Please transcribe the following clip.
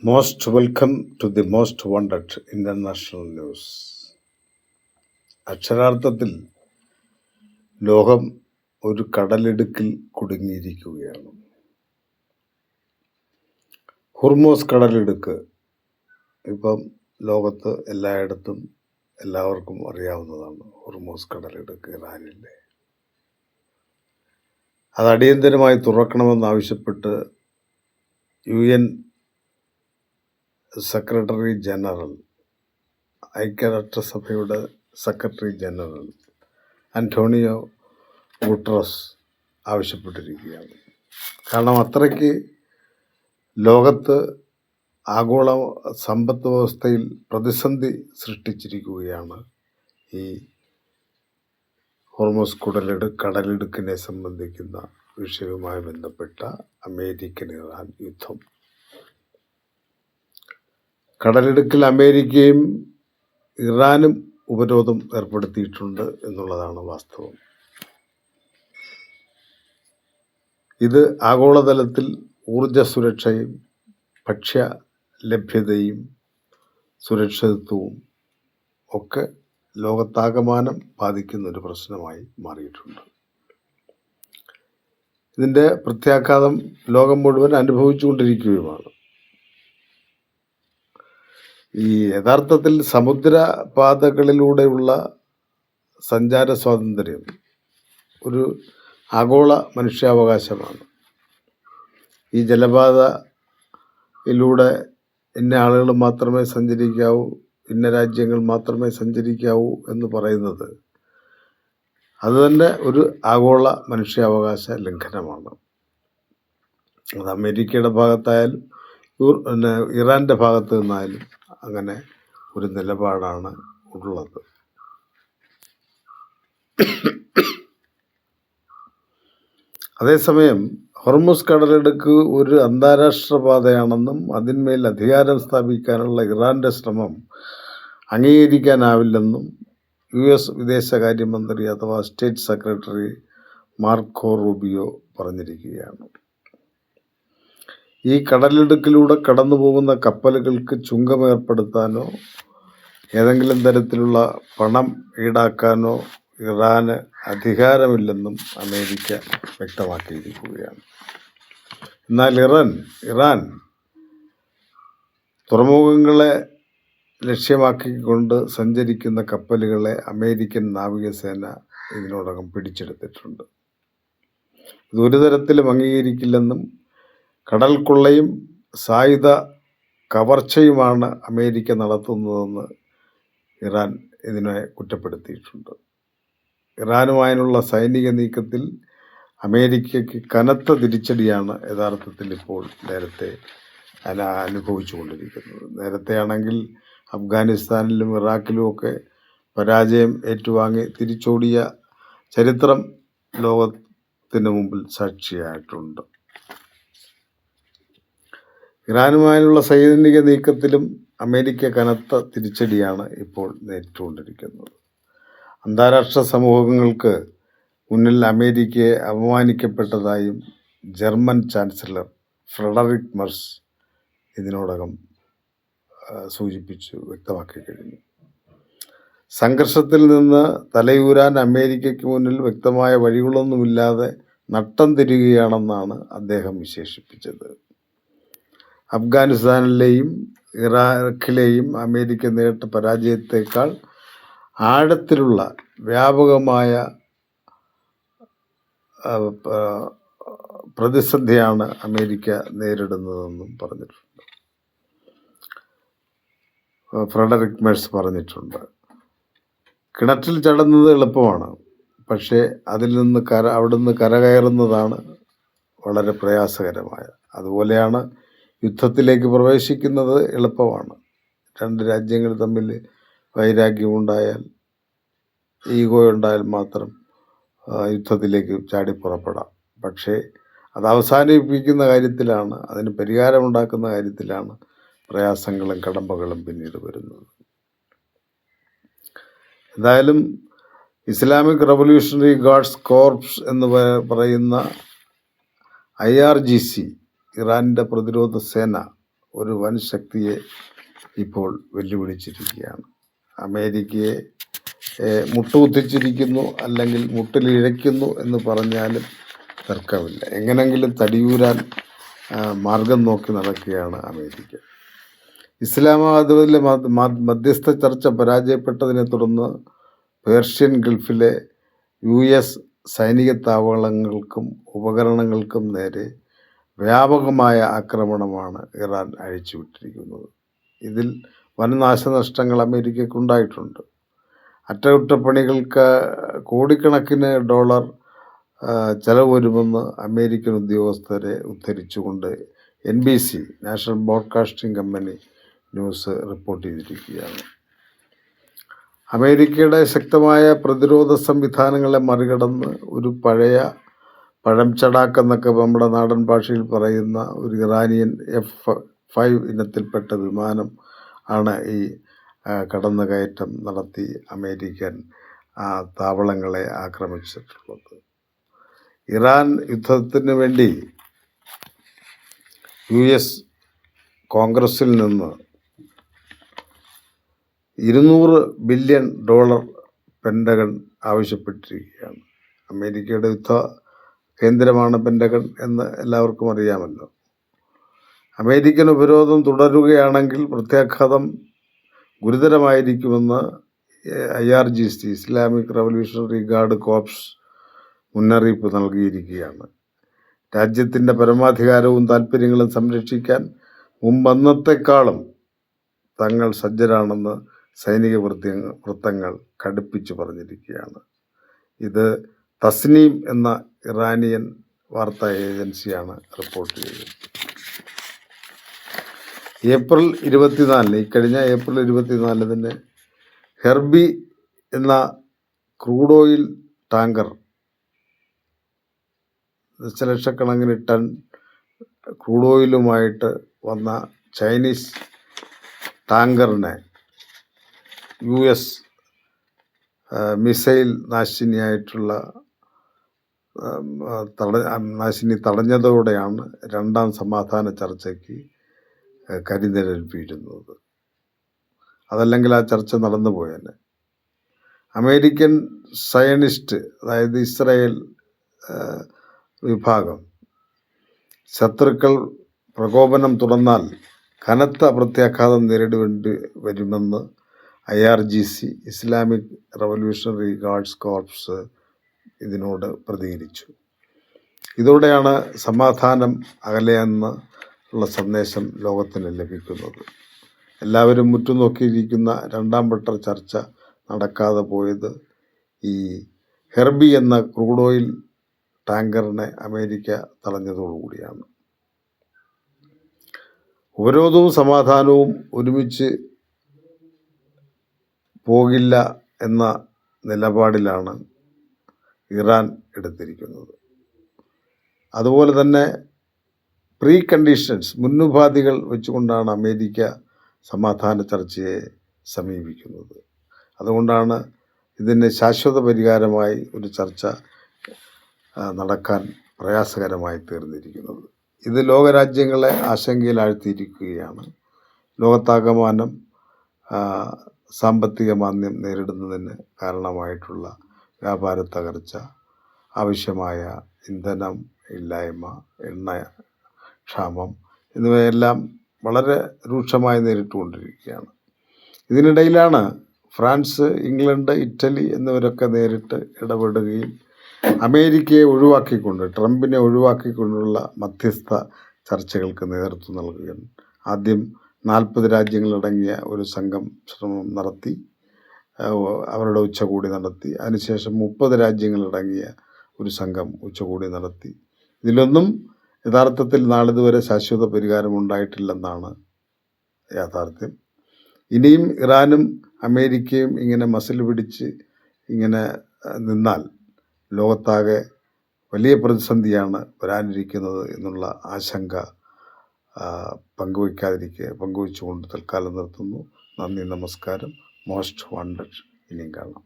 Most welcome to the most wanted international news. അക്ഷരാർത്ഥത്തിൽ ലോകം ഒരു കടലിടുക്കിൽ കുടുങ്ങിയിരിക്കുകയാണ്. ഹുർമോസ് കടലിടുക്ക് ഇപ്പം ലോകത്ത് എല്ലായിടത്തും എല്ലാവർക്കും അറിയാവുന്നതാണ്. ഹുർമോസ് കടലിടുക്ക് ഇറാനിലെ അത് അടിയന്തരമായി തുറക്കണമെന്നാവശ്യപ്പെട്ട് UN സെക്രട്ടറി ജനറൽ, ഐക്യരാഷ്ട്രസഭയുടെ സെക്രട്ടറി ജനറൽ അന്റോണിയോ ഗുട്ടറസ് ആവശ്യപ്പെട്ടിരിക്കുകയാണ്. കാരണം അത്രയ്ക്ക് ലോകത്ത് ആഗോള സമ്പദ് വ്യവസ്ഥയിൽ പ്രതിസന്ധി സൃഷ്ടിച്ചിരിക്കുകയാണ് ഈ ഹോർമോസ് കടലിടുക്കിനെ സംബന്ധിക്കുന്ന വിഷയവുമായി ബന്ധപ്പെട്ട അമേരിക്കൻ ഇറാൻ യുദ്ധം. കടലിടുക്കിൽ അമേരിക്കയും ഇറാനും ഉപരോധം ഏർപ്പെടുത്തിയിട്ടുണ്ട് എന്നുള്ളതാണ് വാസ്തവം. ഇത് ആഗോളതലത്തിൽ ഊർജ സുരക്ഷയും ഭക്ഷ്യ ലഭ്യതയും സുരക്ഷിതത്വവും ഒക്കെ ലോകത്താകമാനം ബാധിക്കുന്ന ഒരു പ്രശ്നമായി മാറിയിട്ടുണ്ട്. ഇതിൻ്റെ പ്രത്യാഘാതം ലോകം മുഴുവൻ അനുഭവിച്ചുകൊണ്ടിരിക്കുകയുമാണ്. ഈ യഥാർത്ഥത്തിൽ സമുദ്രപാതകളിലൂടെയുള്ള സഞ്ചാര സ്വാതന്ത്ര്യം ഒരു ആഗോള മനുഷ്യാവകാശമാണ്. ഈ ജലപാതയിലൂടെ ഇന്ന ആളുകൾ മാത്രമേ സഞ്ചരിക്കാവൂ, ഇന്ന രാജ്യങ്ങൾ മാത്രമേ സഞ്ചരിക്കാവൂ എന്ന് പറയുന്നത് അത് തന്നെ ഒരു ആഗോള മനുഷ്യാവകാശ ലംഘനമാണ്. അത് അമേരിക്കയുടെ ഭാഗത്തായാലും ഇറാൻ്റെ ഭാഗത്ത് നിന്നായാലും അങ്ങനെ ഒരു നിലപാടാണ് ഉള്ളത്. അതേസമയം ഹോർമുസ് കടലിടുക്ക് ഒരു അന്താരാഷ്ട്ര പാതയാണെന്നും അതിന്മേൽ അധികാരം സ്ഥാപിക്കാനുള്ള ഇറാൻ്റെ ശ്രമം അംഗീകരിക്കാനാവില്ലെന്നും US വിദേശകാര്യമന്ത്രി അഥവാ സ്റ്റേറ്റ് സെക്രട്ടറി മാർക്കോ റൂബിയോ പറഞ്ഞിരിക്കുകയാണ്. ഈ കടലിടുക്കിലൂടെ കടന്നു പോകുന്ന കപ്പലുകൾക്ക് ചുങ്കം ഏർപ്പെടുത്താനോ ഏതെങ്കിലും തരത്തിലുള്ള പണം ഈടാക്കാനോ ഇറാന് അധികാരമില്ലെന്നും അമേരിക്ക വ്യക്തമാക്കിയിരിക്കുകയാണ്. എന്നാൽ ഇറാൻ തുറമുഖങ്ങളെ ലക്ഷ്യമാക്കിക്കൊണ്ട് സഞ്ചരിക്കുന്ന കപ്പലുകളെ അമേരിക്കൻ നാവികസേന ഇതിനോടകം പിടിച്ചെടുത്തിട്ടുണ്ട്. ഇത് ഒരു തരത്തിലും അംഗീകരിക്കില്ലെന്നും കടൽ കൊള്ളയും സായുധ കവർച്ചയുമാണ് അമേരിക്ക നടത്തുന്നതെന്ന് ഇറാൻ ഇതിനെ കുറ്റപ്പെടുത്തിയിട്ടുണ്ട്. ഇറാനുമായുള്ള സൈനിക നീക്കത്തിൽ അമേരിക്കയ്ക്ക് കനത്ത തിരിച്ചടിയാണ് യഥാർത്ഥത്തിൽ ഇപ്പോൾ നേരത്തെ അനുഭവിച്ചു കൊണ്ടിരിക്കുന്നത്. നേരത്തെയാണെങ്കിൽ അഫ്ഗാനിസ്ഥാനിലും ഇറാഖിലുമൊക്കെ പരാജയം ഏറ്റുവാങ്ങി തിരിച്ചോടിയ ചരിത്രം ലോകത്തിന് മുമ്പിൽ സാക്ഷിയായിട്ടുണ്ട്. ഇറാനുമായുള്ള സൈനിക നീക്കത്തിലും അമേരിക്ക കനത്ത തിരിച്ചടിയാണ് ഇപ്പോൾ നേരിട്ടുകൊണ്ടിരിക്കുന്നത്. അന്താരാഷ്ട്ര സമൂഹങ്ങൾക്ക് മുന്നിൽ അമേരിക്കയെ അപമാനിക്കപ്പെട്ടതായും ജർമ്മൻ ചാൻസലർ ഫ്രെഡറിക് മെർസ് ഇതിനോടകം വ്യക്തമാക്കി കഴിഞ്ഞു. സംഘർഷത്തിൽ നിന്ന് തലയൂരാൻ അമേരിക്കയ്ക്ക് മുന്നിൽ വ്യക്തമായ വഴികളൊന്നുമില്ലാതെ നട്ടം തിരിയുകയാണെന്നാണ് അദ്ദേഹം വിശേഷിപ്പിച്ചത്. അഫ്ഗാനിസ്ഥാനിലെയും ഇറാഖിലെയും അമേരിക്ക നേരിട്ട പരാജയത്തേക്കാൾ ആഴത്തിലുള്ള വ്യാപകമായ പ്രതിസന്ധിയാണ് അമേരിക്ക നേരിടുന്നതെന്നും പറഞ്ഞിട്ടുണ്ട്. ഫ്രെഡറിക് മെർസ് പറഞ്ഞിട്ടുണ്ട്. കിണറ്റിൽ ചടുന്നത് എളുപ്പമാണ്, പക്ഷേ അവിടുന്ന് കരകയറുന്നതാണ് വളരെ പ്രയാസകരമായ. അതുപോലെയാണ് യുദ്ധത്തിലേക്ക് പ്രവേശിക്കുന്നത് എളുപ്പമാണ്. രണ്ട് രാജ്യങ്ങൾ തമ്മിൽ വൈരാഗ്യമുണ്ടായാൽ, ഈഗോ ഉണ്ടായാൽ മാത്രം യുദ്ധത്തിലേക്ക് ചാടിപ്പുറപ്പെടാം. പക്ഷേ അത് അവസാനിപ്പിക്കുന്ന കാര്യത്തിലാണ്, അതിന് പരിഹാരമുണ്ടാക്കുന്ന കാര്യത്തിലാണ് പ്രയാസങ്ങളും കടമ്പകളും പിന്നീട് വരുന്നത്. എന്തായാലും ഇസ്ലാമിക് റവല്യൂഷണറി ഗാർഡ്സ് കോർപ്സ് എന്ന് പറയുന്ന IRGC ഇറാനിൻ്റെ പ്രതിരോധ സേന ഒരു വൻ ശക്തിയെ ഇപ്പോൾ വെല്ലുവിളിച്ചിരിക്കുകയാണ്. അമേരിക്കയെ മുട്ടുകുത്തിച്ചിരിക്കുന്നു, അല്ലെങ്കിൽ മുട്ടിലിഴയ്ക്കുന്നു എന്ന് പറഞ്ഞാലും തർക്കമില്ല. എങ്ങനെങ്കിലും തടിയൂരാൻ മാർഗം നോക്കി നടക്കുകയാണ് അമേരിക്ക. ഇസ്ലാമാബാദിലെ മധ്യസ്ഥ ചർച്ച പരാജയപ്പെട്ടതിനെ തുടർന്ന് പേർഷ്യൻ ഗൾഫിലെ US സൈനിക താവളങ്ങൾക്കും ഉപകരണങ്ങൾക്കും നേരെ വ്യാപകമായ ആക്രമണമാണ് ഇറാൻ അഴിച്ചുവിട്ടിരിക്കുന്നത്. ഇതിൽ വൻ നാശനഷ്ടങ്ങൾ അമേരിക്കയ്ക്കുണ്ടായിട്ടുണ്ട്. അറ്റകുറ്റപ്പണികൾക്ക് കോടിക്കണക്കിന് ഡോളർ ചെലവ് വരുമെന്ന് അമേരിക്കൻ ഉദ്യോഗസ്ഥരെ ഉദ്ധരിച്ചുകൊണ്ട് NBC national broadcasting company news report ചെയ്തിരിക്കുകയാണ്. അമേരിക്കയുടെ ശക്തമായ പ്രതിരോധ സംവിധാനങ്ങളെ മറികടന്ന് ഒരു പഴയ പഴംചടാക്കെന്നൊക്കെ നമ്മുടെ നാടൻ ഭാഷയിൽ പറയുന്ന ഒരു ഇറാനിയൻ F-5 ഇനത്തിൽപ്പെട്ട വിമാനം ആണ് ഈ കടന്നുകയറ്റം നടത്തി അമേരിക്കൻ താവളങ്ങളെ ആക്രമിച്ചിട്ടുള്ളത്. ഇറാൻ യുദ്ധത്തിന് വേണ്ടി US കോൺഗ്രസിൽ നിന്ന് $200 ബില്യൺ പെൻറ്റഗൺ ആവശ്യപ്പെട്ടിരിക്കുകയാണ്. അമേരിക്കയുടെ യുദ്ധ കേന്ദ്രമാണ് പെൻറ്റഗൺ എന്ന് എല്ലാവർക്കും അറിയാമല്ലോ. അമേരിക്കൻ ഉപരോധം തുടരുകയാണെങ്കിൽ പ്രത്യാഘാതം ഗുരുതരമായിരിക്കുമെന്ന് IRGC Islamic revolutionary guard corps മുന്നറിയിപ്പ് നൽകിയിരിക്കുകയാണ്. രാജ്യത്തിൻ്റെ പരമാധികാരവും താൽപ്പര്യങ്ങളും സംരക്ഷിക്കാൻ മുമ്പന്നത്തെക്കാളും തങ്ങൾ സജ്ജരാണെന്ന് സൈനിക വൃത്തങ്ങൾ കടുപ്പിച്ചു പറഞ്ഞിരിക്കുകയാണ്. ഇത് തസ്നീം എന്ന ഇറാനിയൻ വാർത്താ ഏജൻസിയാണ് റിപ്പോർട്ട് ചെയ്തത്. ഇക്കഴിഞ്ഞ ഏപ്രിൽ 24 ഹെർബി എന്ന ക്രൂഡ് ഓയിൽ ടാങ്കർ ദശലക്ഷക്കണക്കിന് ടൺ ക്രൂഡ് ഓയിലുമായിട്ട് വന്ന ചൈനീസ് ടാങ്കറിനെ US മിസൈൽ നാശിനിയായിട്ടുള്ള നാശിനി തടഞ്ഞതോടെയാണ് രണ്ടാം സമാധാന ചർച്ചയ്ക്ക് കരിനിഴൽ വീഴുന്നത്. അതല്ലെങ്കിൽ ആ ചർച്ച നടന്നു പോയേനെ. അമേരിക്കൻ സയനിസ്റ്റ്, അതായത് ഇസ്രായേൽ വിഭാഗം, ശത്രുക്കൾ പ്രകോപനം തുടർന്നാൽ കനത്ത പ്രത്യാഘാതം നേരിടേണ്ടി വരുമെന്ന് IRGC Islamic revolutionary guards corps ഇതിനോട് പ്രതികരിച്ചു. ഇതോടെയാണ് സമാധാനം അകലെയെന്ന് ഉള്ള സന്ദേശം ലോകത്തിന് ലഭിക്കുന്നത്. എല്ലാവരും ഉറ്റുനോക്കിയിരിക്കുന്ന രണ്ടാം വട്ട ചർച്ച നടക്കാതെ പോയത് ഈ ഹെർബി എന്ന ക്രൂഡ് ഓയിൽ ടാങ്കറിനെ അമേരിക്ക തടഞ്ഞതോടുകൂടിയാണ്. ഉപരോധവും സമാധാനവും ഒരുമിച്ച് പോകില്ല എന്ന നിലപാടിലാണ് ഇറാൻ എടുത്തിരിക്കുന്നത്. അതുപോലെ തന്നെ പ്രീ കണ്ടീഷൻസ്, മുന്നുപാധികൾ വെച്ചുകൊണ്ടാണ് അമേരിക്ക സമാധാന ചർച്ചയെ സമീപിക്കുന്നത്. അതുകൊണ്ടാണ് ഇതിന് ശാശ്വത പരിഹാരമായി ഒരു ചർച്ച നടക്കാൻ പ്രയാസകരമായി തീർന്നിരിക്കുന്നത്. ഇത് ലോകരാജ്യങ്ങളെ ആശങ്കയിലാഴ്ത്തിയിരിക്കുകയാണ്. ലോകത്താകമാനം സാമ്പത്തിക മാന്ദ്യം നേരിടുന്നതിന് കാരണമായിട്ടുള്ള വ്യാപാര തകർച്ച, ആവശ്യമായ ഇന്ധനം ഇല്ലായ്മ, എണ്ണ ക്ഷാമം എന്നിവയെല്ലാം വളരെ രൂക്ഷമായി നേരിട്ടുകൊണ്ടിരിക്കുകയാണ്. ഇതിനിടയിലാണ് ഫ്രാൻസ്, ഇംഗ്ലണ്ട്, ഇറ്റലി എന്നിവരൊക്കെ നേരിട്ട് ഇടപെടുകയും അമേരിക്കയെ ഒഴിവാക്കിക്കൊണ്ട്, ട്രംപിനെ ഒഴിവാക്കിക്കൊണ്ടുള്ള മധ്യസ്ഥ ചർച്ചകൾക്ക് നേതൃത്വം നൽകുകയും ആദ്യം 40 രാജ്യങ്ങളടങ്ങിയ ഒരു സംഘം ശ്രമം നടത്തി, അവരുടെ ഉച്ചകോടി നടത്തി. അതിനുശേഷം 30 രാജ്യങ്ങളടങ്ങിയ ഒരു സംഘം ഉച്ചകോടി നടത്തി. ഇതിലൊന്നും യഥാർത്ഥത്തിൽ നാളിതുവരെ ശാശ്വത പരിഹാരം ഉണ്ടായിട്ടില്ലെന്നാണ് യാഥാർത്ഥ്യം. ഇനിയും ഇറാനും അമേരിക്കയും ഇങ്ങനെ മസിൽ പിടിച്ച് ഇങ്ങനെ നിന്നാൽ ലോകത്താകെ വലിയ പ്രതിസന്ധിയാണ് വരാനിരിക്കുന്നത് എന്നുള്ള ആശങ്ക പങ്കുവെച്ചുകൊണ്ട് തൽക്കാലം നിർത്തുന്നു. നന്ദി, നമസ്കാരം. Most wanted. ഇനിയും കാണാം.